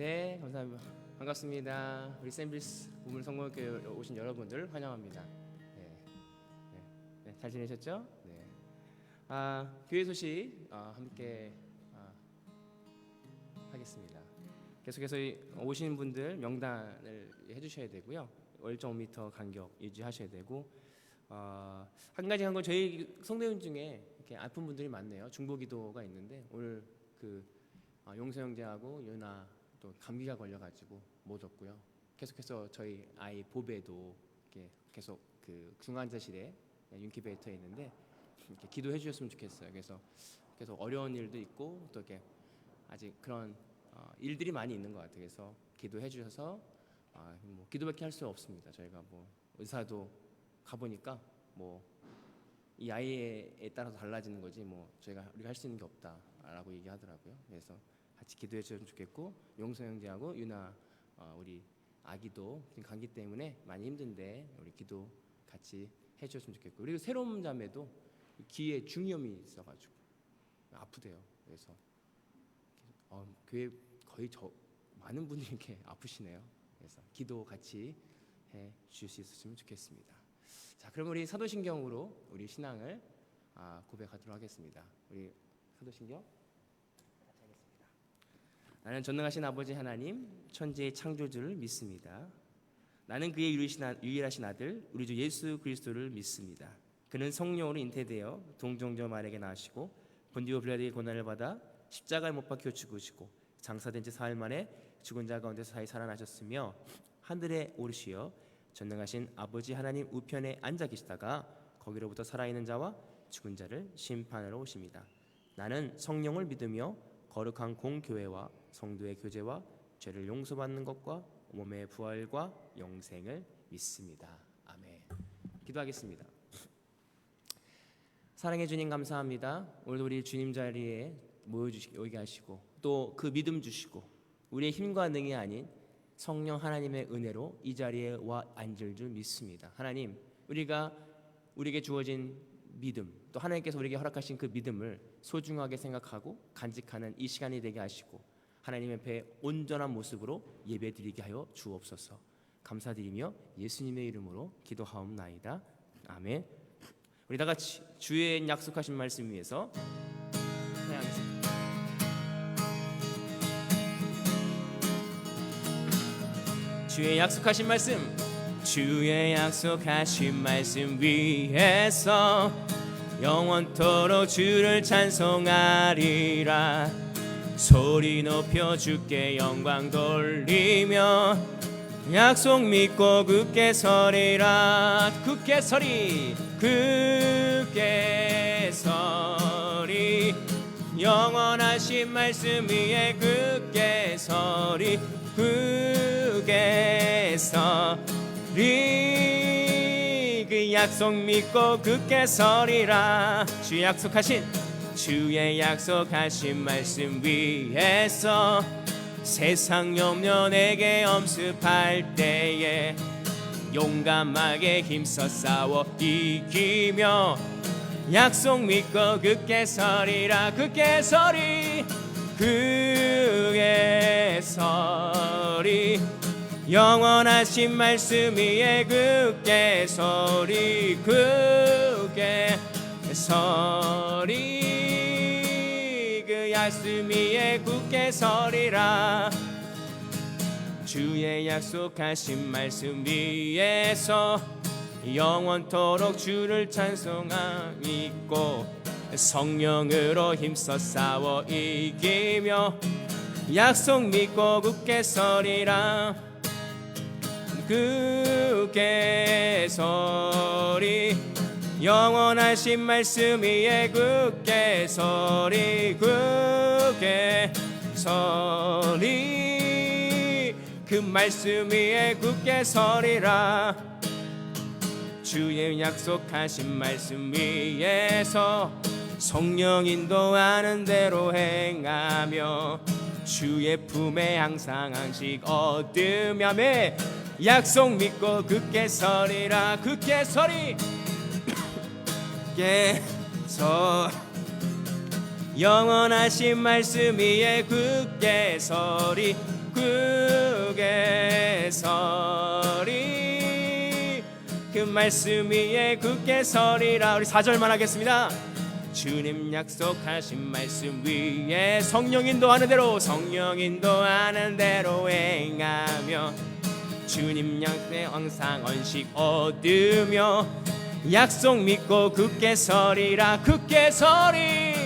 네, 감사합니다. 반갑습니다. 우리 샌빌스 우물 성공교회 오신 여러분들 환영합니다. 네, 잘 지내셨죠? 네. 교회 소식 함께 하겠습니다. 계속해서 오시는 분들 명단을 해주셔야 되고요. 1.5m 간격 유지하셔야 되고, 한 가지 한 건 저희 성도님 중에 이렇게 아픈 분들이 많네요. 중보기도가 있는데 오늘 용서 형제하고 유나 또 감기가 걸려가지고 못 왔고요. 계속해서 저희 아이 보배도 이렇게 계속 그 중환자실에 인큐베이터에 있는데 이렇게 기도해 주셨으면 좋겠어요. 그래서 계속 어려운 일도 있고 또 이렇게 아직 그런 일들이 많이 있는 것 같아요. 그래서 기도해 주셔서 뭐 기도밖에 할 수 없습니다. 저희가 뭐 의사도 가보니까 뭐 이 아이에 따라서 달라지는 거지 뭐 우리가 할 수 있는 게 없다라고 얘기하더라고요. 그래서 같이 기도해 주셨으면 좋겠고, 용서 형제하고 유나 우리 아기도 지금 감기 때문에 많이 힘든데 우리 기도 같이 해주셨으면 좋겠고, 그리고 새로운 자매도 귀에 중이염이 있어가지고 아프대요. 그래서 교회 거의 많은 분이 이렇게 아프시네요. 그래서 기도 같이 해 주실 수 있었으면 좋겠습니다. 자, 그럼 우리 사도신경으로 우리 신앙을 고백하도록 하겠습니다. 우리 사도신경. 나는 전능하신 아버지 하나님, 천지의 창조주를 믿습니다. 나는 그의 유일하신 아들 우리 주 예수 그리스도를 믿습니다. 그는 성령으로 잉태되어 동정녀 마리아에게 나시고 본디오 빌라도의 고난을 받아 십자가에 못 박혀 죽으시고 장사된 지 사흘 만에 죽은 자 가운데서 다시 살아나셨으며 하늘에 오르시어 전능하신 아버지 하나님 우편에 앉아 계시다가 거기로부터 살아있는 자와 죽은 자를 심판하러 오십니다. 나는 성령을 믿으며 거룩한 공교회와 성도의 교제와 죄를 용서받는 것과 몸의 부활과 영생을 믿습니다. 아멘. 기도하겠습니다. 사랑해 주님 감사합니다. 오늘도 우리 주님 자리에 모여오게 하시고 또 그 믿음 주시고 우리의 힘과 능이 아닌 성령 하나님의 은혜로 이 자리에 와 앉을 줄 믿습니다. 하나님, 우리에게 주어진 믿음, 또 하나님께서 우리에게 허락하신 그 믿음을 소중하게 생각하고 간직하는 이 시간이 되게 하시고 하나님 앞에 온전한 모습으로 예배드리게 하여 주옵소서. 감사드리며 예수님의 이름으로 기도하옵나이다. 아멘. 우리 다 같이 주의 약속하신 말씀 위해서 찬양하겠습니다. 주의 약속하신 말씀, 주의 약속하신 말씀 위에서 영원토록 주를 찬송하리라. 소리 높여 주께 영광 돌리며 약속 믿고 굳게 서리라. 굳게 서리, 굳게 서리. 영원하신 말씀 위에 굳게 서리, 굳게 서리. 그 약속 믿고 굳게 서리라. 주의 약속하신 말씀 위에서 세상 염려 내게 엄습할 때에 용감하게 힘써 싸워 이기며 약속 믿고 굳게 서리라. 굳게 서리, 굳게 서리. 영원하신 말씀 위에 굳게 서리, 굳게 서리. 그 약속 위에 굳게 서리라. 주의 약속하신 말씀 위에서 영원토록 주를 찬송하고 성령으로 힘써 싸워 이기며 약속 믿고 굳게 서리라. 굳게 서리. 영원하신 말씀 위에 굳게 서리, 굳게 서리. 그 말씀 위에 굳게 서리라. 주의 약속하신 말씀 위에서 성령 인도하는 대로 행하며 주의 품에 항상 안식 얻으며 약속 믿고 굳게 서리라. 굳게 서리, 굳게 서. 영원하신 말씀 위에 굳게 서리, 굳게 서리. 그 말씀 위에 굳게 서리라. 우리 4절만 하겠습니다. 주님 약속하신 말씀 위에 성령 인도하는 대로 행하며 주님 약속에 항상 언식 얻으며 약속 믿고 굳게 서리라. 굳게 서리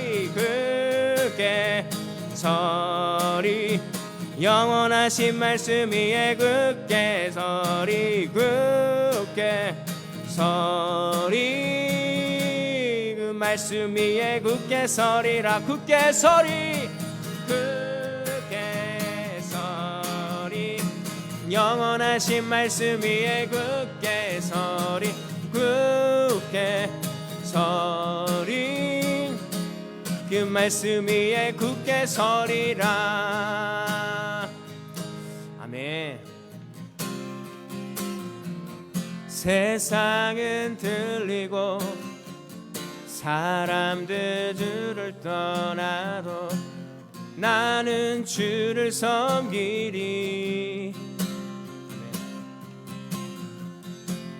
영원하신 말씀 위에 굳게 서리. 그 말씀 위에 굳게 서리라. 굳게 서리 영원하신 말씀 위에 굳게 서리. 그 말씀 위에 굳게 서리라. 아멘. 세상은 들리고 사람들 주를 떠나도 나는 주를 섬기리.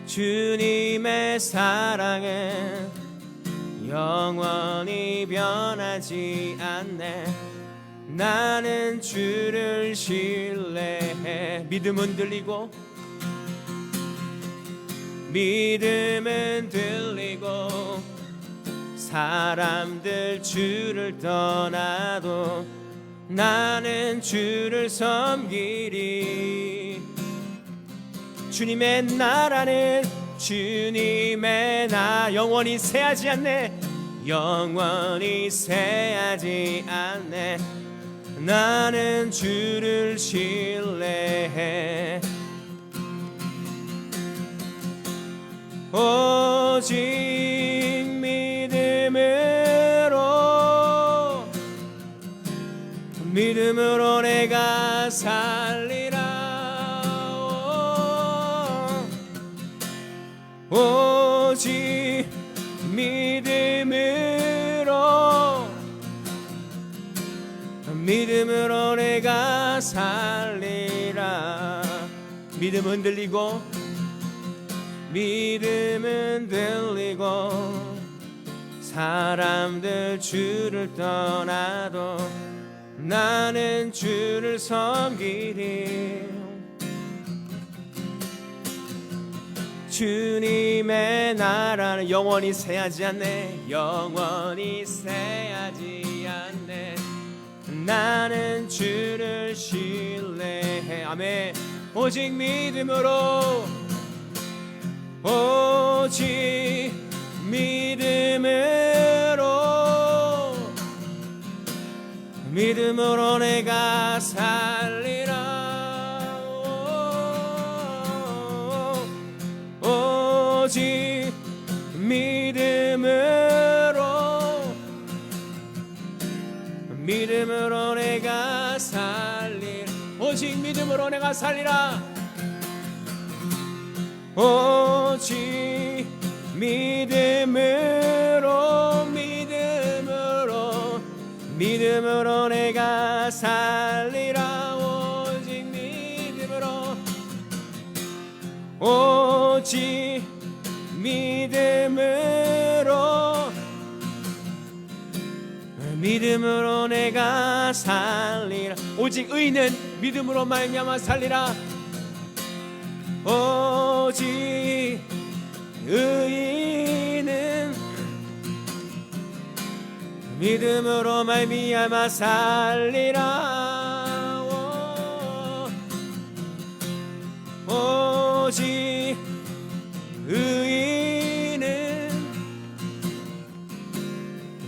주님의 사랑은 영원히 변하지 않네. 나는 주를 신뢰해. 믿음은 들리고 사람들 주를 떠나도 나는 주를 섬기리. 주님의 나라는 주님의 나 영원히 새하지 않네. 영원히 새하지 않네. 나는 주를 신뢰해. 오직 믿음으로 내가 살리라. 오직 믿음으로 내가 살리라. 믿음은 들리고 사람들 주를 떠나도 나는 주를 섬기리. 주님의 나라는 영원히 새하지 않네. 영원히 새하지 않네. 나는 주를 신뢰해. 아멘. 오직 믿음으로 믿음으로 내가 살리라. 오직 믿음으로 내가 살리라. 오직 믿음으로 내가 살리라. 오직 믿음으로 내가 살리라. 오직 믿음으로 내가 살리라. 오직 의인은 믿음으로 말미암아 살리라. 오직 의인은 믿음으로 말미암아 살리라. 오직 의인은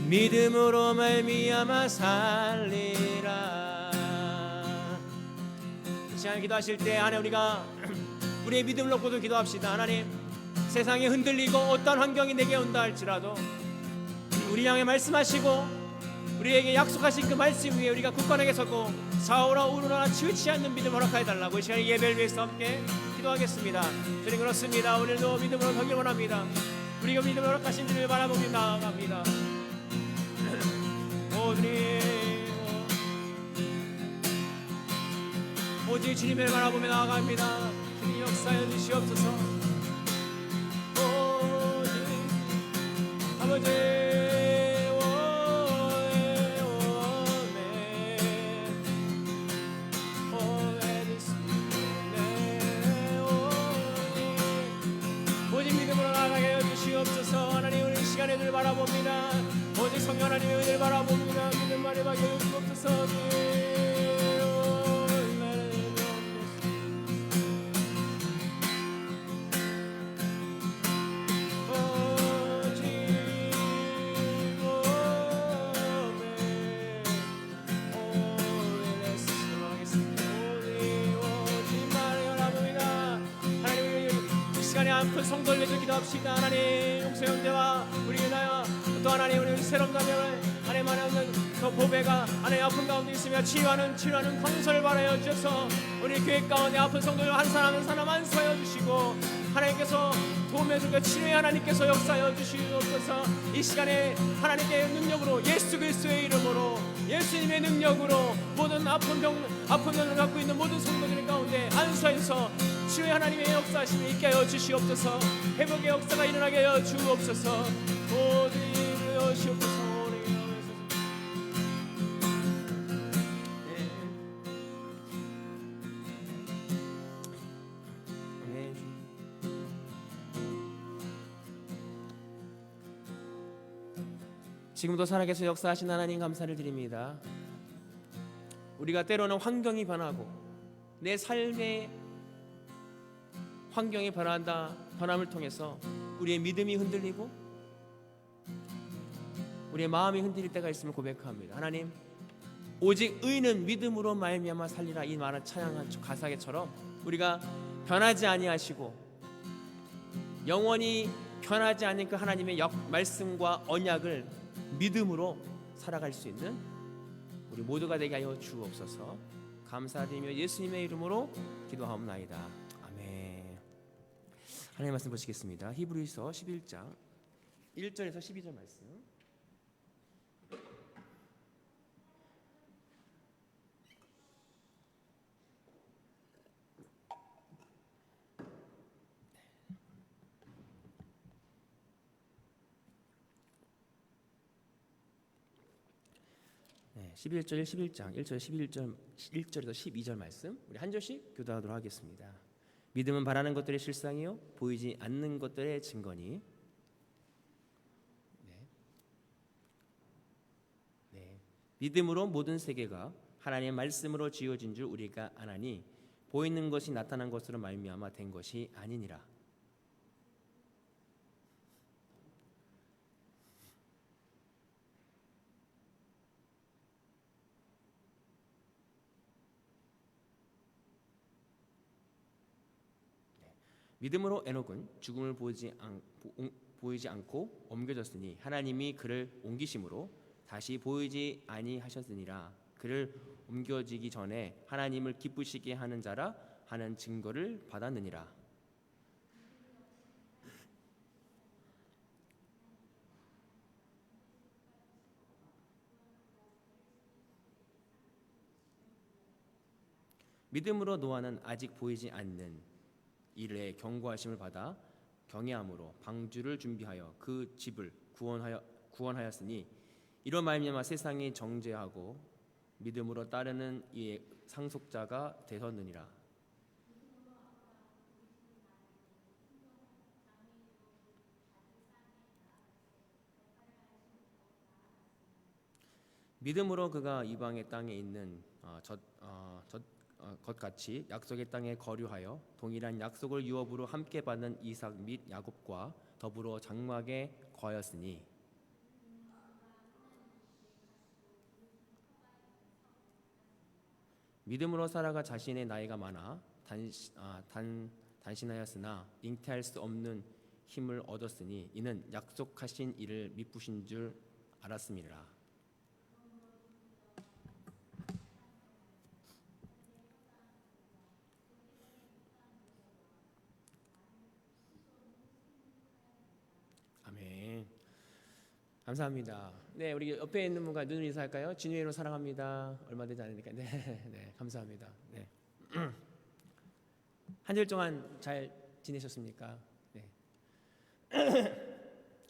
믿음으로 말미암아 살리라. 이 시간 기도하실 때 하나님, 우리가 우리의 믿음을 놓고도 기도합시다. 하나님, 세상이 흔들리고 어떤 환경이 내게 온다 할지라도 우리 향해 말씀하시고 우리에게 약속하신 그 말씀 위에 우리가 굳건하게 서고 좌우라 우르나 치우치 않는 믿음 허락하여 달라고 이 시간에 예배를 위해서 함께 기도하겠습니다. 주님, 그렇습니다. 오늘도 믿음으로 서길 원합니다. 우리가 믿음으로 허락하신 주님을 바라보며 나아갑니다. 오 주님, 오직 주님을 바라보며 나아갑니다. 주님 역사여 주시옵소서. 오직 아버지 하나님 우리 시간에 늘 바라봅니다. 오직 성령 하나님의 은혜를 바라봅니다. 믿음 말에 박여 주옵소서. 큰 성도를 위해서 기도합시다. 하나님 용서 형제와 우리 유나야 또 하나님 우리 새로운 자녀를 하나님 하나님 더 보배가 하나님 아픈 가운데 있으며 치유하는 강설을 바라여 주셔서 우리 교회 가운데 아픈 성도를 한 사람 한 사람 안수하여 주시고 하나님께서 도움해 주고 치료의 하나님께서 역사하여 주시옵소서. 이 시간에 하나님께 능력으로 예수 그리스도의 이름으로 예수님의 능력으로 모든 아픈 병을 갖고 있는 모든 성도들 가운데 안수하여서 치유의 하나님의 역사하심을 있게 하여 주시옵소서. 회복의 역사가 일어나게 하여 주옵소서. 모든 일을 주시옵소서. 지금도 살아계셔 역사하신 하나님 감사를 드립니다. 우리가 때로는 환경이 변하고 내 삶의 환경이 변함을 통해서 우리의 믿음이 흔들리고 우리의 마음이 흔들릴 때가 있음을 고백합니다. 하나님 오직 의인은 믿음으로 말미암아 살리라 이 말은 찬양한 가사처럼 우리가 변하지 아니하시고 영원히 변하지 않는 그 하나님의 말씀과 언약을 믿음으로 살아갈 수 있는 우리 모두가 되게 하여 주옵소서. 감사드리며 예수님의 이름으로 기도하옵나이다. 아멘. 하나님 말씀 보시겠습니다. 히브리서 11장 1절에서 12절 말씀. 네, 11장 1절에서 12절 말씀 우리 한 절씩 교도하도록 하겠습니다. 믿음은 바라는 것들의 실상이요 보이지 않는 것들의 증거니. 믿음으로 모든 세계가 하나님의 말씀으로 지어진 줄 우리가 아나니 보이는 것이 나타난 것으로 말미암아 된 것이 아니니라. 믿음으로 에녹은 죽음을 보이지 않고 옮겨졌으니 하나님이 그를 옮기심으로 다시 보이지 아니하셨으니라. 그를 옮겨지기 전에 하나님을 기쁘시게 하는 자라 하는 증거를 받았느니라. 믿음으로 노아는 아직 보이지 않는 일에 경고하심을 받아 경외함으로 방주를 준비하여 그 집을 구원하였으니 이로 말미암아 세상이 정죄하고 믿음으로 따르는 이의 상속자가 되었느니라. 믿음으로 그가 이방의 땅에 있는 것같이 약속의 땅에 거류하여 동일한 약속을 유업으로 함께 받는 이삭 및 야곱과 더불어 장막에 거하였으니 믿음으로 사라가 자신의 나이가 많아 단신하였으나 잉태할 수 없는 힘을 얻었으니 이는 약속하신 이를 미쁘신 줄 알았음이라. 감사합니다. 네, 우리 옆에 있는 분과 눈을 인사할까요? 진유이로 사랑합니다. 얼마 되지 않으니까. 네, 감사합니다. 네. 한 주일 동안 잘 지내셨습니까? 네.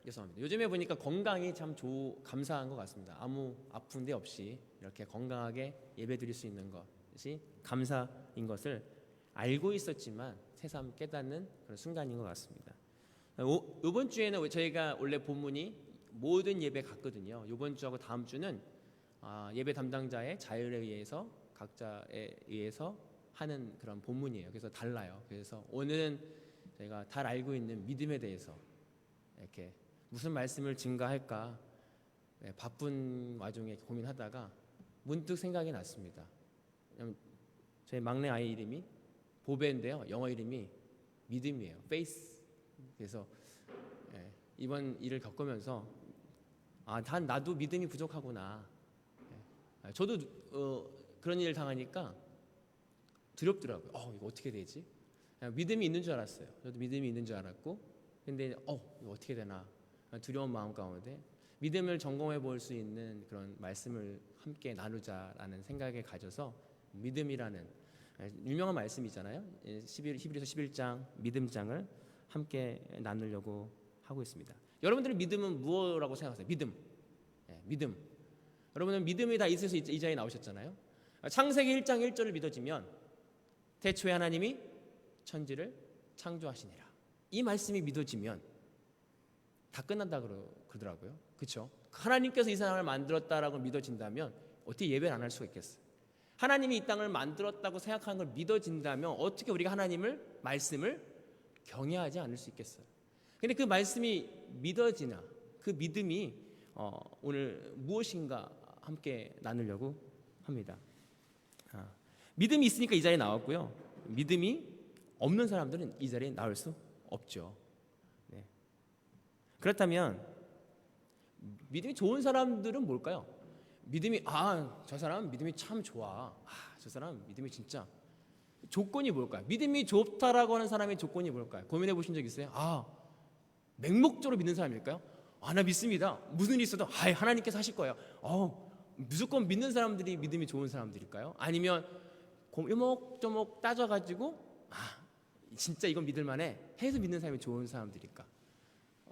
죄송합니다. 요즘에 보니까 건강이 참 감사한 것 같습니다. 아무 아픈 데 없이 이렇게 건강하게 예배드릴 수 있는 것이 감사인 것을 알고 있었지만 새삼 깨닫는 그런 순간인 것 같습니다. 이번 주에는 저희가 원래 본문이 모든 예배 같거든요. 이번 주하고 다음 주는 예배 담당자의 자율에 의해서 각자에 의해서 하는 그런 본문이에요. 그래서 달라요. 그래서 오늘은 저희가 잘 알고 있는 믿음에 대해서 이렇게 무슨 말씀을 증가할까 바쁜 와중에 고민하다가 문득 생각이 났습니다. 저희 막내 아이 이름이 보베인데요. 영어 이름이 믿음이에요. faith. 그래서 이번 일을 겪으면서 나도 믿음이 부족하구나. 저도 그런 일을 당하니까 두렵더라고요. 이거 어떻게 되지? 믿음이 있는 줄 알았어요. 저도 믿음이 있는 줄 알았고, 근데 이거 어떻게 되나 두려운 마음 가운데 믿음을 점검해 볼 수 있는 그런 말씀을 함께 나누자라는 생각에 가져서 믿음이라는 유명한 말씀이잖아요. 히브리서 11장 믿음장을 함께 나누려고 하고 있습니다. 여러분들의 믿음은 무엇이라고 생각하세요? 믿음. 여러분은 믿음이 다 있어서 이 자리에 나오셨잖아요. 창세기 1장 1절을 믿어지면 태초에 하나님이 천지를 창조하시니라. 이 말씀이 믿어지면 다 끝난다 그러더라고요. 그렇죠? 하나님께서 이 세상을 만들었다라고 믿어진다면 어떻게 예배를 안 할 수가 있겠어요? 하나님이 이 땅을 만들었다고 생각하는 걸 믿어진다면 어떻게 우리가 하나님을 말씀을 경외하지 않을 수 있겠어요? 근데 그 말씀이 믿어지나 그 믿음이 오늘 무엇인가 함께 나누려고 합니다. 믿음이 있으니까 이 자리에 나왔고요. 믿음이 없는 사람들은 이 자리에 나올 수 없죠. 네. 그렇다면 믿음이 좋은 사람들은 뭘까요? 믿음이 저 사람 믿음이 참 좋아. 저 사람 믿음이 진짜 조건이 뭘까요? 믿음이 좋다라고 하는 사람의 조건이 뭘까요? 고민해 보신 적 있어요? 맹목적으로 믿는 사람일까요? 나 믿습니다. 무슨 일이 있어도 하나님께서 하실 거예요. 무조건 믿는 사람들이 믿음이 좋은 사람들일까요? 아니면 요목조목 따져가지고 진짜 이건 믿을만해 해서 믿는 사람이 좋은 사람들일까?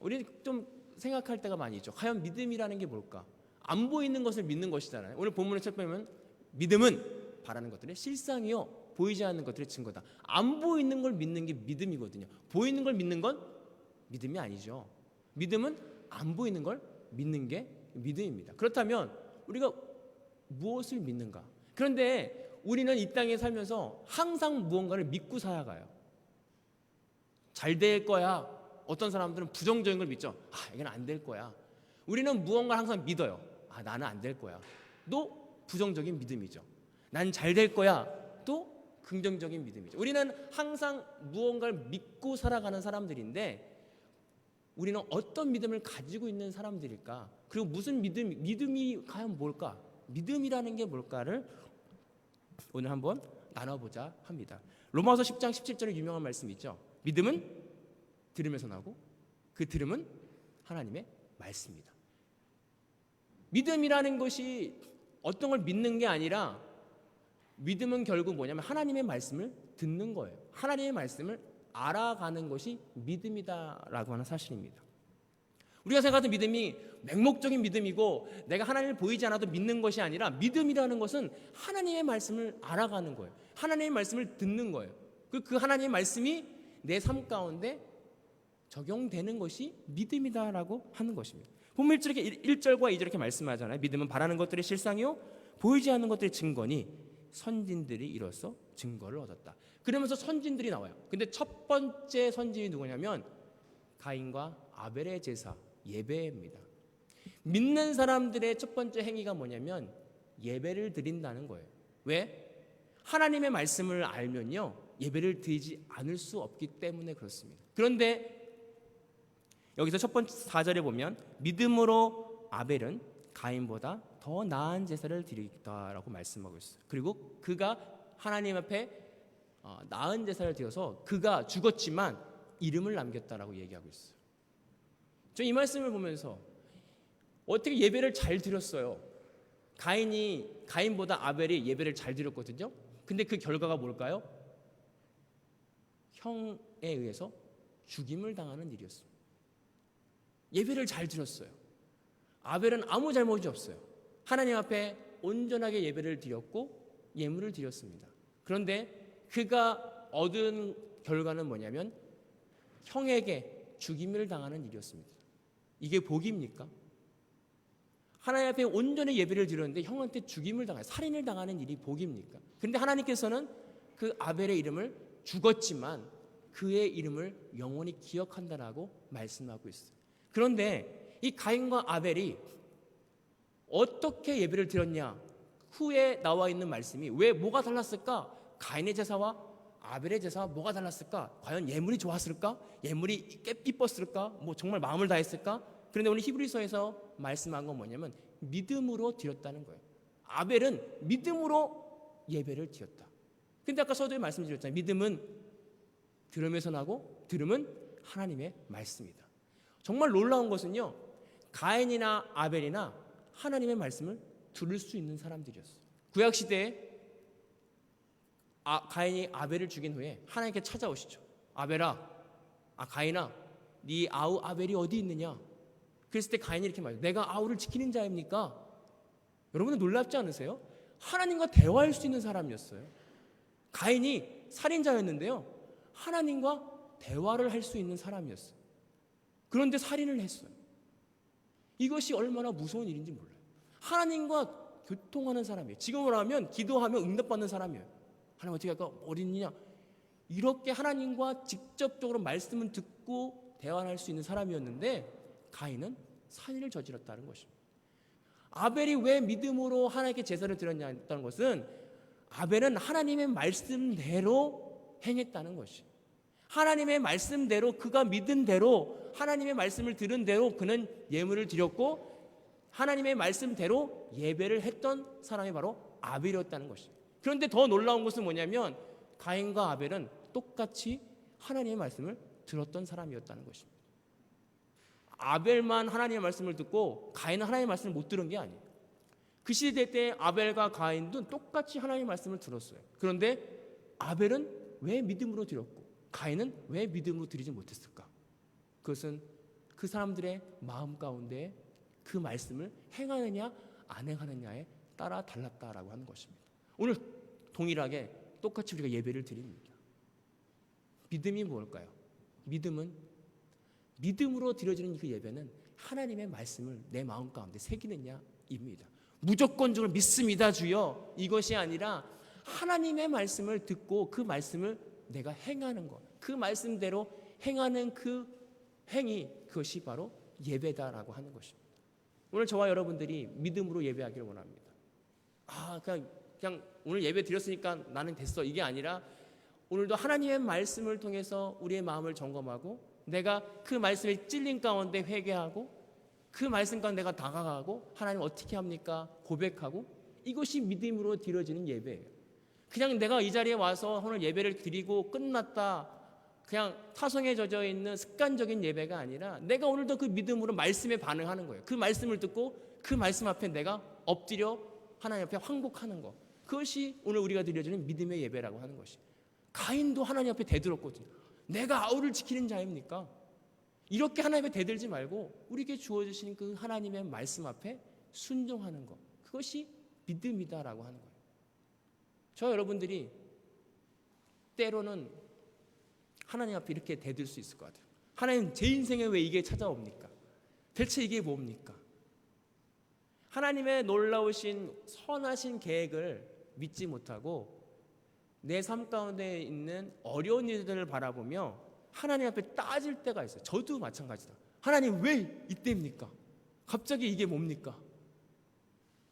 우리는 좀 생각할 때가 많이 있죠. 과연 믿음이라는 게 뭘까? 안 보이는 것을 믿는 것이잖아요. 오늘 본문을 찾아보면 믿음은 바라는 것들의 실상이요 보이지 않는 것들의 증거다. 안 보이는 걸 믿는 게 믿음이거든요. 보이는 걸 믿는 건 믿음이 아니죠. 믿음은 안 보이는 걸 믿는 게 믿음입니다. 그렇다면 우리가 무엇을 믿는가? 그런데 우리는 이 땅에 살면서 항상 무언가를 믿고 살아가요. 잘 될 거야. 어떤 사람들은 부정적인 걸 믿죠. 이건 안 될 거야. 우리는 무언가를 항상 믿어요. 나는 안 될 거야. 또 부정적인 믿음이죠. 난 잘 될 거야. 또 긍정적인 믿음이죠. 우리는 항상 무언가를 믿고 살아가는 사람들인데 우리는 어떤 믿음을 가지고 있는 사람들일까? 그리고 무슨 믿음이 과연 뭘까? 믿음이라는 게 뭘까를 오늘 한번 나눠보자 합니다. 로마서 10장 17절에 유명한 말씀이 있죠. 믿음은 들음에서 나고 그 들음은 하나님의 말씀입니다. 믿음이라는 것이 어떤 걸 믿는 게 아니라 믿음은 결국 뭐냐면 하나님의 말씀을 듣는 거예요. 하나님의 말씀을 알아가는 것이 믿음이다라고 하는 사실입니다. 우리가 생각하는 믿음이 맹목적인 믿음이고 내가 하나님을 보이지 않아도 믿는 것이 아니라 믿음이라는 것은 하나님의 말씀을 알아가는 거예요. 하나님의 말씀을 듣는 거예요. 그 하나님의 말씀이 내 삶 가운데 적용되는 것이 믿음이다라고 하는 것입니다. 본문 1절과 2절 이렇게 말씀하잖아요. 믿음은 바라는 것들의 실상이요 보이지 않는 것들의 증거니 선진들이 이로써 증거를 얻었다. 그러면서 선진들이 나와요. 근데 첫 번째 선진이 누구냐면 가인과 아벨의 제사 예배입니다. 믿는 사람들의 첫 번째 행위가 뭐냐면 예배를 드린다는 거예요. 왜? 하나님의 말씀을 알면요 예배를 드리지 않을 수 없기 때문에 그렇습니다. 그런데 여기서 첫 번째 4절에 보면 믿음으로 아벨은 가인보다 더 나은 제사를 드리겠다라고 말씀하고 있어요. 그리고 그가 하나님 앞에 나은 제사를 드려서 그가 죽었지만 이름을 남겼다라고 얘기하고 있어요. 저 이 말씀을 보면서 어떻게 예배를 잘 드렸어요. 가인보다 아벨이 예배를 잘 드렸거든요. 근데 그 결과가 뭘까요? 형에 의해서 죽임을 당하는 일이었습니다. 예배를 잘 드렸어요. 아벨은 아무 잘못이 없어요. 하나님 앞에 온전하게 예배를 드렸고 예물을 드렸습니다. 그런데 그가 얻은 결과는 뭐냐면 형에게 죽임을 당하는 일이었습니다. 이게 복입니까? 하나님 앞에 온전히 예배를 드렸는데 형한테 죽임을 당하는, 살인을 당하는 일이 복입니까? 그런데 하나님께서는 그 아벨의 이름을 죽었지만 그의 이름을 영원히 기억한다라고 말씀하고 있어요. 그런데 이 가인과 아벨이 어떻게 예배를 드렸냐? 후에 나와 있는 말씀이 왜 뭐가 달랐을까? 가인의 제사와 아벨의 제사와 뭐가 달랐을까? 과연 예물이 좋았을까? 예물이 이뻤을까? 뭐 정말 마음을 다했을까? 그런데 오늘 히브리서에서 말씀한 건 뭐냐면 믿음으로 드렸다는 거예요. 아벨은 믿음으로 예배를 드렸다. 근데 아까 서두에 말씀드렸잖아요. 믿음은 들음에서 나고 들음은 하나님의 말씀이다. 정말 놀라운 것은요, 가인이나 아벨이나 하나님의 말씀을 들을 수 있는 사람들이었어요. 구약 시대에 가인이 아벨을 죽인 후에 하나님께 찾아오시죠. 아벨아, 가인아, 네 아우 아벨이 어디 있느냐? 그랬을 때 가인이 이렇게 말해요. 내가 아우를 지키는 자입니까? 여러분은 놀랍지 않으세요? 하나님과 대화할 수 있는 사람이었어요. 가인이 살인자였는데요, 하나님과 대화를 할 수 있는 사람이었어요. 그런데 살인을 했어요. 이것이 얼마나 무서운 일인지 몰라요. 하나님과 교통하는 사람이에요. 지금으로 하면 기도하면 응답받는 사람이에요. 하나님 어떻게 할까? 어딨느냐? 이렇게 하나님과 직접적으로 말씀을 듣고 대화할 수 있는 사람이었는데 가인은 살인을 저질렀다는 것입니다. 아벨이 왜 믿음으로 하나님께 제사를 드렸냐는 것은 아벨은 하나님의 말씀대로 행했다는 것이에요. 하나님의 말씀대로, 그가 믿은 대로, 하나님의 말씀을 들은 대로 그는 예물을 드렸고 하나님의 말씀대로 예배를 했던 사람이 바로 아벨이었다는 것입니다. 그런데 더 놀라운 것은 뭐냐면 가인과 아벨은 똑같이 하나님의 말씀을 들었던 사람이었다는 것입니다. 아벨만 하나님의 말씀을 듣고 가인은 하나님의 말씀을 못 들은 게 아니에요. 그 시대 때 아벨과 가인도 똑같이 하나님의 말씀을 들었어요. 그런데 아벨은 왜 믿음으로 드렸고 가인은 왜 믿음으로 드리지 못했을까? 그것은 그 사람들의 마음 가운데 그 말씀을 행하느냐 안 행하느냐에 따라 달랐다라고 하는 것입니다. 오늘 동일하게 똑같이 우리가 예배를 드립니다. 믿음이 뭘까요? 믿음은 믿음으로 드려지는 그 예배는 하나님의 말씀을 내 마음 가운데 새기느냐입니다. 무조건적으로 믿습니다 주여 이것이 아니라 하나님의 말씀을 듣고 그 말씀을 내가 행하는 것, 그 말씀대로 행하는 그 행위, 그것이 바로 예배다라고 하는 것입니다. 오늘 저와 여러분들이 믿음으로 예배하기를 원합니다. 그냥 오늘 예배 드렸으니까 나는 됐어, 이게 아니라 오늘도 하나님의 말씀을 통해서 우리의 마음을 점검하고 내가 그 말씀에 찔린 가운데 회개하고 그 말씀 가운데 내가 다가가고 하나님 어떻게 합니까? 고백하고, 이것이 믿음으로 드려지는 예배예요. 그냥 내가 이 자리에 와서 오늘 예배를 드리고 끝났다, 그냥 타성에 젖어 있는 습관적인 예배가 아니라 내가 오늘도 그 믿음으로 말씀에 반응하는 거예요. 그 말씀을 듣고 그 말씀 앞에 내가 엎드려 하나님 앞에 황복하는 것, 그것이 오늘 우리가 드려지는 믿음의 예배라고 하는 것이. 가인도 하나님 앞에 대들었거든요. 내가 아우를 지키는 자입니까? 이렇게 하나님 앞에 대들지 말고 우리에게 주어주신 그 하나님의 말씀 앞에 순종하는 것, 그것이 믿음이다라고 하는 거예요. 저 여러분들이 때로는 하나님 앞에 이렇게 대들 수 있을 것 같아요. 하나님, 제 인생에 왜 이게 찾아옵니까? 대체 이게 뭡니까? 하나님의 놀라우신 선하신 계획을 믿지 못하고 내 삶 가운데 있는 어려운 일들을 바라보며 하나님 앞에 따질 때가 있어요. 저도 마찬가지다. 하나님 왜 이때입니까? 갑자기 이게 뭡니까?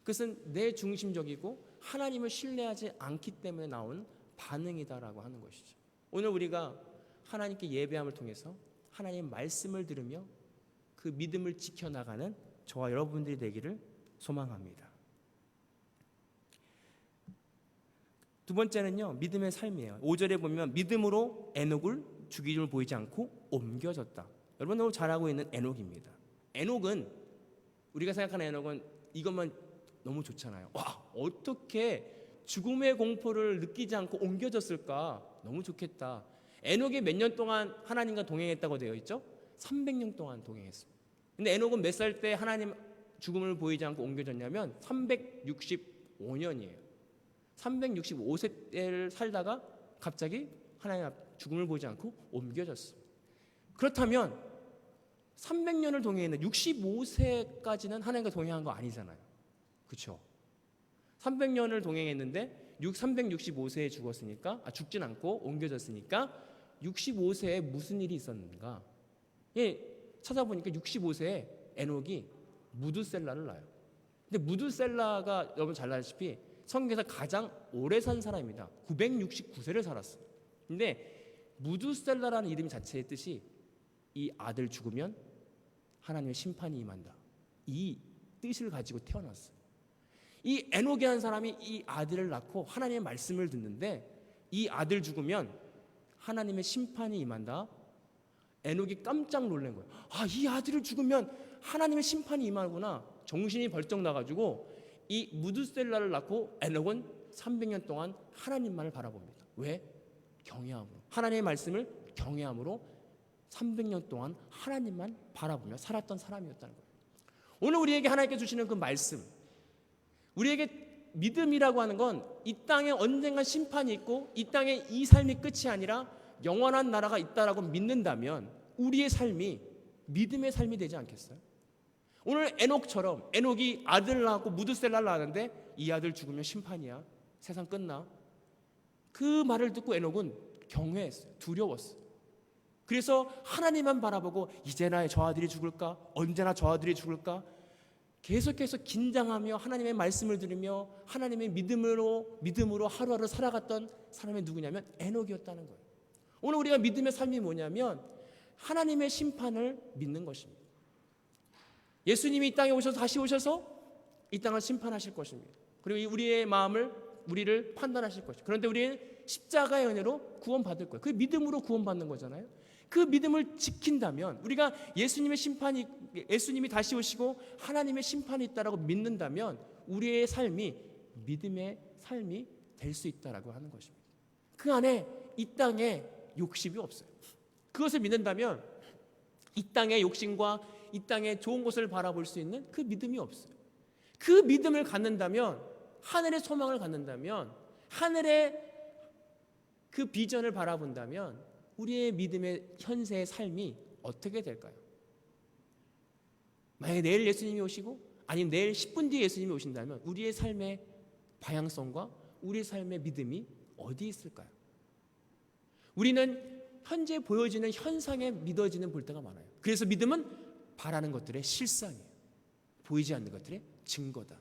그것은 내 중심적이고 하나님을 신뢰하지 않기 때문에 나온 반응이다라고 하는 것이죠. 오늘 우리가 하나님께 예배함을 통해서 하나님의 말씀을 들으며 그 믿음을 지켜나가는 저와 여러분들이 되기를 소망합니다. 두 번째는요, 믿음의 삶이에요. 5절에 보면 믿음으로 에녹을 죽임을 보이지 않고 옮겨졌다. 여러분 너무 잘 알고 있는 에녹입니다. 에녹은, 우리가 생각하는 에녹은 이것만 너무 좋잖아요. 와, 어떻게 죽음의 공포를 느끼지 않고 옮겨졌을까? 너무 좋겠다. 에녹이 몇 년 동안 하나님과 동행했다고 되어 있죠? 300년 동안 동행했습니다. 근데 에녹은 몇 살 때 하나님 죽음을 보이지 않고 옮겨졌냐면 365년이에요. 365세 때를 살다가 갑자기 하나님 앞 죽음을 보지 않고 옮겨졌습니다. 그렇다면 300년을 동행했는데 65세까지는 하나님과 동행한 거 아니잖아요. 그렇죠? 300년을 동행했는데 365세에 죽진 않고 옮겨졌으니까 65세에 무슨 일이 있었는가? 예, 찾아보니까 65세에 에녹이 무두셀라를 낳아요. 근데 무두셀라가 여러분 잘 알다시피 성경에서 가장 오래 산 사람입니다. 969세를 살았어요. 근데 무두셀라라는 이름 자체의 뜻이 이 아들 죽으면 하나님의 심판이 임한다. 이 뜻을 가지고 태어났어요. 이 에녹이라는 사람이 이 아들을 낳고 하나님의 말씀을 듣는데 이 아들 죽으면 하나님의 심판이 임한다. 에녹이 깜짝 놀란 거예요. 아, 이 아들을 죽으면 하나님의 심판이 임하구나. 정신이 벌쩍 나가지고 이 무두셀라를 낳고 에녹은 300년 동안 하나님만을 바라봅니다. 왜? 경외함으로. 하나님의 말씀을 경외함으로 300년 동안 하나님만 바라보며 살았던 사람이었다는 거예요. 오늘 우리에게 하나님께 주시는 그 말씀, 우리에게 믿음이라고 하는 건 이 땅에 언젠가 심판이 있고 이 땅에 이 삶이 끝이 아니라 영원한 나라가 있다라고 믿는다면 우리의 삶이 믿음의 삶이 되지 않겠어요? 오늘 에녹처럼 에녹이 아들을 낳고 무두셀라를 낳았는데 이 아들 죽으면 심판이야. 세상 끝나. 그 말을 듣고 에녹은 경외했어요. 두려웠어요. 그래서 하나님만 바라보고 이제나 저 아들이 죽을까? 언제나 저 아들이 죽을까? 계속해서 긴장하며 하나님의 말씀을 들으며 하나님의 믿음으로 하루하루 살아갔던 사람이 누구냐면 에녹이었다는 거예요. 오늘 우리가 믿음의 삶이 뭐냐면 하나님의 심판을 믿는 것입니다. 예수님이 이 땅에 오셔서 다시 오셔서 이 땅을 심판하실 것입니다. 그리고 우리의 마음을 우리를 판단하실 것입니다. 그런데 우리는 십자가의 은혜로 구원받을 거예요. 그 믿음으로 구원받는 거잖아요. 그 믿음을 지킨다면 우리가 예수님이 다시 오시고 하나님의 심판이 있다라고 믿는다면 우리의 삶이 믿음의 삶이 될 수 있다라고 하는 것입니다. 그 안에 이 땅에 욕심이 없어요. 그것을 믿는다면 이 땅의 욕심과 이 땅의 좋은 것을 바라볼 수 있는 그 믿음이 없어요. 그 믿음을 갖는다면 하늘의 소망을 갖는다면 하늘의 그 비전을 바라본다면 우리의 믿음의 현세의 삶이 어떻게 될까요? 만약에 내일 예수님이 오시고 아니면 내일 10분 뒤에 예수님이 오신다면 우리의 삶의 방향성과 우리의 삶의 믿음이 어디 있을까요? 우리는 현재 보여지는 현상에 믿어지는 볼 때가 많아요. 그래서 믿음은 바라는 것들의 실상이에요. 보이지 않는 것들의 증거다.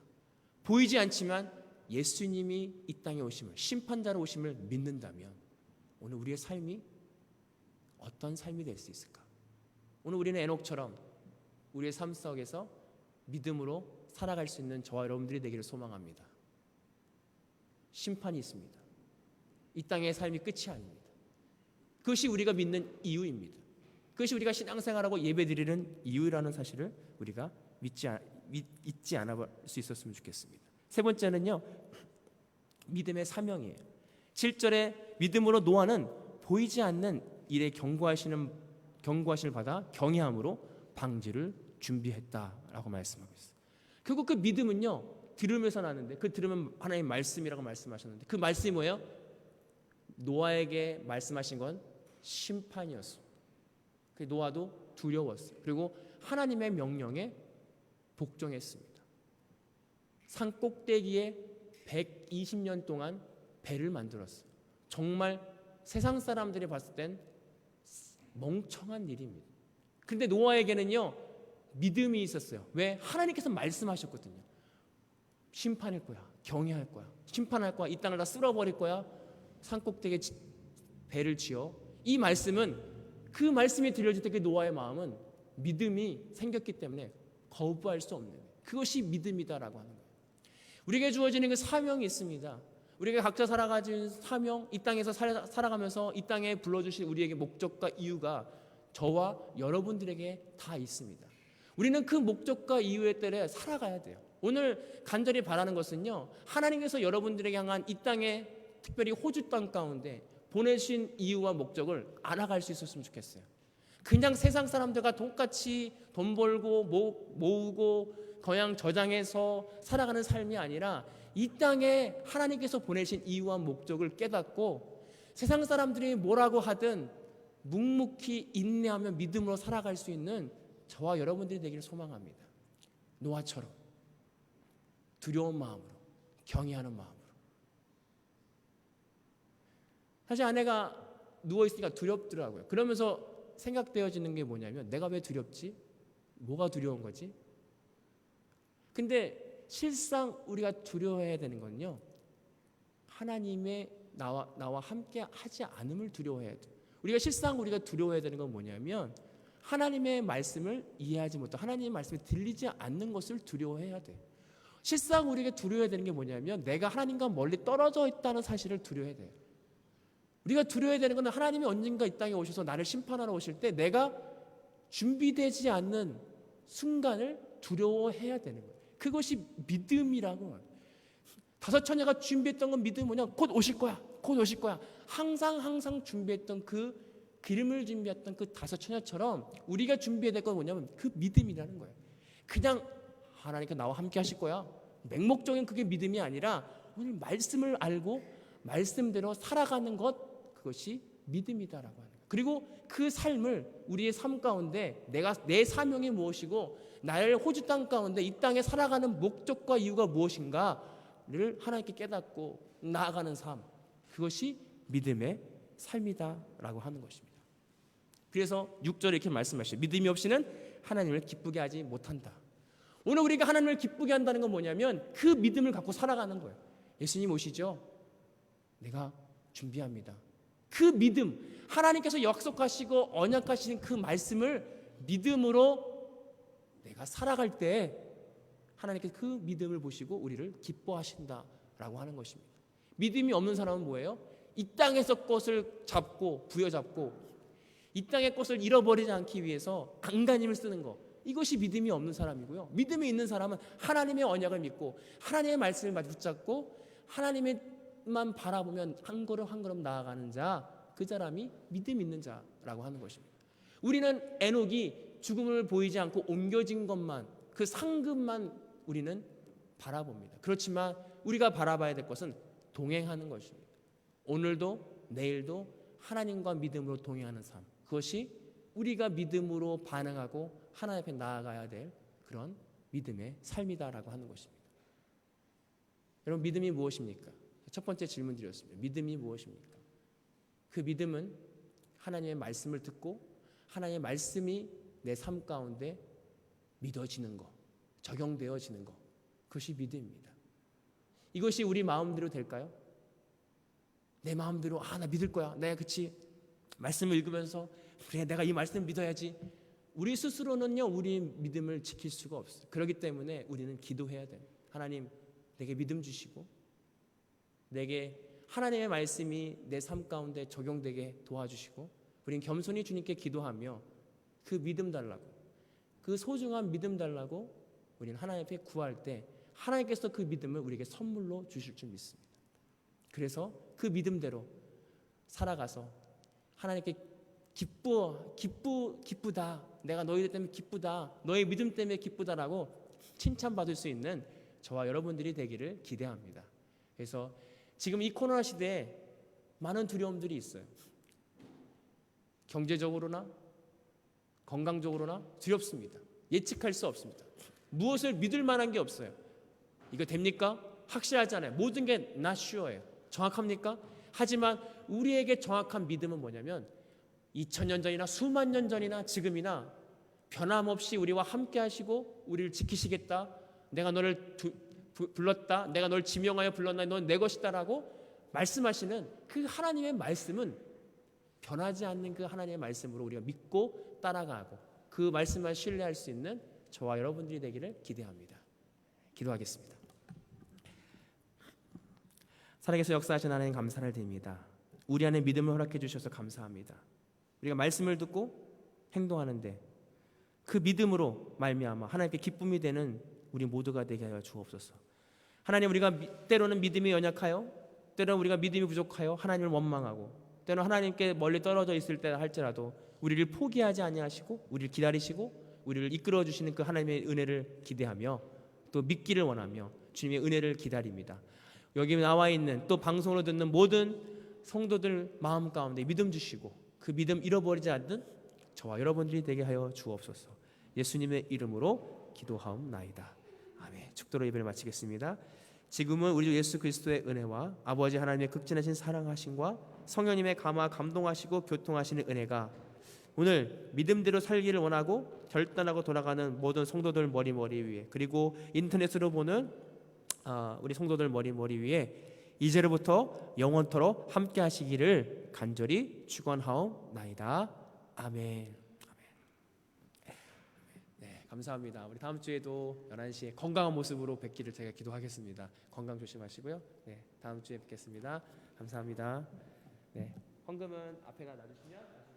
보이지 않지만 예수님이 이 땅에 오심을, 심판자로 오심을 믿는다면 오늘 우리의 삶이 어떤 삶이 될 수 있을까? 오늘 우리는 에녹처럼 우리의 삶 속에서 믿음으로 살아갈 수 있는 저와 여러분들이 되기를 소망합니다. 심판이 있습니다. 이 땅의 삶이 끝이 아닙니다. 그것이 우리가 믿는 이유입니다. 그것이 우리가 신앙생활하고 예배드리는 이유라는 사실을 우리가 잊지 않을 수 있었으면 좋겠습니다. 세 번째는요, 믿음의 사명이에요. 7절에 믿음으로 노아는 보이지 않는 일에 경고하심을 받아 경외함으로 방지를 준비했다라고 말씀하고 있어요. 결국 그 믿음은요, 들으면서 나는데 그 들으면 하나님의 말씀이라고 말씀하셨는데 그 말씀이 뭐예요? 노아에게 말씀하신 건 심판이었어요. 그 노아도 두려웠어요. 그리고 하나님의 명령에 복종했습니다. 산 꼭대기에 120년 동안 배를 만들었어요. 정말 세상 사람들이 봤을 땐 멍청한 일입니다. 그런데 노아에게는요, 믿음이 있었어요. 왜? 하나님께서 말씀하셨거든요. 심판일 거야. 경외할 거야. 심판할 거야. 이 땅을 다 쓸어버릴 거야. 산 꼭대기에 배를 지어. 이 말씀은, 그 말씀이 들려질 때 그 노아의 마음은 믿음이 생겼기 때문에 거부할 수 없는, 그것이 믿음이다라고 하는 거예요. 우리에게 주어지는 그 사명이 있습니다. 우리가 각자 살아가진 사명, 이 땅에서 살아가면서 이 땅에 불러주신 우리에게 목적과 이유가 저와 여러분들에게 다 있습니다. 우리는 그 목적과 이유에 따라 살아가야 돼요. 오늘 간절히 바라는 것은요, 하나님께서 여러분들에게 향한 이 땅에, 특별히 호주 땅 가운데 보내신 이유와 목적을 알아갈 수 있었으면 좋겠어요. 그냥 세상 사람들과 똑같이 돈 벌고 모으고 그냥 저장해서 살아가는 삶이 아니라 이 땅에 하나님께서 보내신 이유와 목적을 깨닫고 세상 사람들이 뭐라고 하든 묵묵히 인내하며 믿음으로 살아갈 수 있는 저와 여러분들이 되기를 소망합니다. 노아처럼 두려운 마음으로, 경외하는 마음으로. 사실 아내가 누워있으니까 두렵더라고요. 그러면서 생각되어지는 게 뭐냐면, 내가 왜 두렵지? 뭐가 두려운 거지? 근데 실상 우리가 두려워해야 되는 건요, 하나님의 나와 함께 하지 않음을 두려워해야 돼요. 우리가 두려워해야 되는 건 뭐냐면, 하나님의 말씀을 이해하지 못하고 하나님의 말씀이 들리지 않는 것을 두려워해야 돼요. 실상 우리가 두려워해야 되는 게 뭐냐면, 내가 하나님과 멀리 떨어져 있다는 사실을 두려워해야 돼요. 우리가 두려워해야 되는 것은 하나님이 언젠가 이 땅에 오셔서 나를 심판하러 오실 때 내가 준비되지 않는 순간을 두려워해야 되는 거예요. 그것이 믿음이라고. 다섯 처녀가 준비했던 건 믿음이 뭐냐? 곧 오실 거야. 곧 오실 거야. 항상 준비했던 그 기름을 준비했던 그 다섯 처녀처럼 우리가 준비해야 될 건 뭐냐면 그 믿음이라는 거예요. 그냥 하나님께 나와 함께 하실 거야. 맹목적인 그게 믿음이 아니라 오늘 말씀을 알고 말씀대로 살아가는 것, 그것이 믿음이다라고 하는 거예요. 그리고 그 삶을 우리의 삶 가운데 내 사명이 무엇이고 나를 호주 땅 가운데 이 땅에 살아가는 목적과 이유가 무엇인가를 하나님께 깨닫고 나아가는 삶, 그것이 믿음의 삶이다라고 하는 것입니다. 그래서 6절에 이렇게 말씀하시죠. 믿음이 없이는 하나님을 기쁘게 하지 못한다. 오늘 우리가 하나님을 기쁘게 한다는 건 뭐냐면 그 믿음을 갖고 살아가는 거예요. 예수님 오시죠? 내가 준비합니다. 그 믿음, 하나님께서 약속하시고 언약하시는 그 말씀을 믿음으로 내가 살아갈 때 하나님께서 그 믿음을 보시고 우리를 기뻐하신다라고 하는 것입니다. 믿음이 없는 사람은 뭐예요? 이 땅에서 것을 잡고 부여잡고 이 땅의 것을 잃어버리지 않기 위해서 안간힘을 쓰는 것, 이것이 믿음이 없는 사람이고요. 믿음이 있는 사람은 하나님의 언약을 믿고 하나님의 말씀을 붙잡고 하나님만 바라보면 한 걸음 한 걸음 나아가는 자, 그 사람이 믿음 있는 자라고 하는 것입니다. 우리는 에녹이 죽음을 보이지 않고 옮겨진 것만, 그 상급만 우리는 바라봅니다. 그렇지만 우리가 바라봐야 될 것은 동행하는 것입니다. 오늘도 내일도 하나님과 믿음으로 동행하는 삶, 그것이 우리가 믿음으로 반응하고 하나님 앞에 나아가야 될 그런 믿음의 삶이다라고 하는 것입니다. 여러분, 믿음이 무엇입니까? 첫 번째 질문 드렸습니다. 믿음이 무엇입니까? 그 믿음은 하나님의 말씀을 듣고 하나님의 말씀이 내 삶 가운데 믿어지는 것, 적용되어지는 것, 그것이 믿음입니다. 이것이 우리 마음대로 될까요? 내 마음대로 나 믿을 거야. 내가 그치 말씀을 읽으면서 그래 내가 이 말씀을 믿어야지. 우리 스스로는요 우리 믿음을 지킬 수가 없어요. 그렇기 때문에 우리는 기도해야 돼요. 하나님 내게 믿음 주시고 내게 하나님의 말씀이 내 삶 가운데 적용되게 도와주시고 우리는 겸손히 주님께 기도하며 그 믿음 달라고, 그 소중한 믿음 달라고 우리는 하나님 앞에 구할 때 하나님께서 그 믿음을 우리에게 선물로 주실 줄 믿습니다. 그래서 그 믿음대로 살아가서 하나님께 기쁘다. 내가 너희들 때문에 기쁘다. 너의 믿음 때문에 기쁘다라고 칭찬받을 수 있는 저와 여러분들이 되기를 기대합니다. 그래서 지금 이 코로나 시대에 많은 두려움들이 있어요. 경제적으로나 건강적으로나 두렵습니다. 예측할 수 없습니다. 무엇을 믿을 만한 게 없어요. 이거 됩니까? 확실하잖아요. 모든 게 not sure예요. 정확합니까? 하지만 우리에게 정확한 믿음은 뭐냐면 2000년 전이나 수만 년 전이나 지금이나 변함없이 우리와 함께 하시고 우리를 지키시겠다. 내가 너를 불렀다. 내가 널 지명하여 불렀나. 넌 내 것이다라고 말씀하시는 그 하나님의 말씀은 변하지 않는 그 하나님의 말씀으로 우리가 믿고 따라가고 그 말씀만 신뢰할 수 있는 저와 여러분들이 되기를 기대합니다. 기도하겠습니다. 살아계셔 역사하신 하나님 감사를 드립니다. 우리 안에 믿음을 허락해 주셔서 감사합니다. 우리가 말씀을 듣고 행동하는데 그 믿음으로 말미암아 하나님께 기쁨이 되는 우리 모두가 되게 하여 주옵소서. 하나님, 우리가 때로는 믿음이 연약하여, 때로는 우리가 믿음이 부족하여 하나님을 원망하고, 때로는 하나님께 멀리 떨어져 있을 때 할지라도 우리를 포기하지 아니하시고 우리를 기다리시고 우리를 이끌어 주시는 그 하나님의 은혜를 기대하며 또 믿기를 원하며 주님의 은혜를 기다립니다. 여기 나와 있는 또 방송으로 듣는 모든 성도들 마음 가운데 믿음 주시고 그 믿음 잃어버리지 않는 저와 여러분들이 되게 하여 주옵소서. 예수님의 이름으로 기도하옵나이다. 아멘. 축도로 예배를 마치겠습니다. 지금은 우리 주 예수 그리스도의 은혜와 아버지 하나님의 극진하신 사랑하심과 성령님의 감화 감동하시고 교통하시는 은혜가 오늘 믿음대로 살기를 원하고 결단하고 돌아가는 모든 성도들 머리 위에, 그리고 인터넷으로 보는 우리 성도들 머리 위에 이제로부터 영원토록 함께 하시기를 간절히 축원하옵나이다. 아멘. 네, 감사합니다. 우리 다음 주에도 11시에 건강한 모습으로 뵙기를 제가 기도하겠습니다. 건강 조심하시고요. 네, 다음 주에 뵙겠습니다. 감사합니다. 네, 헌금은 앞에다 놔주시면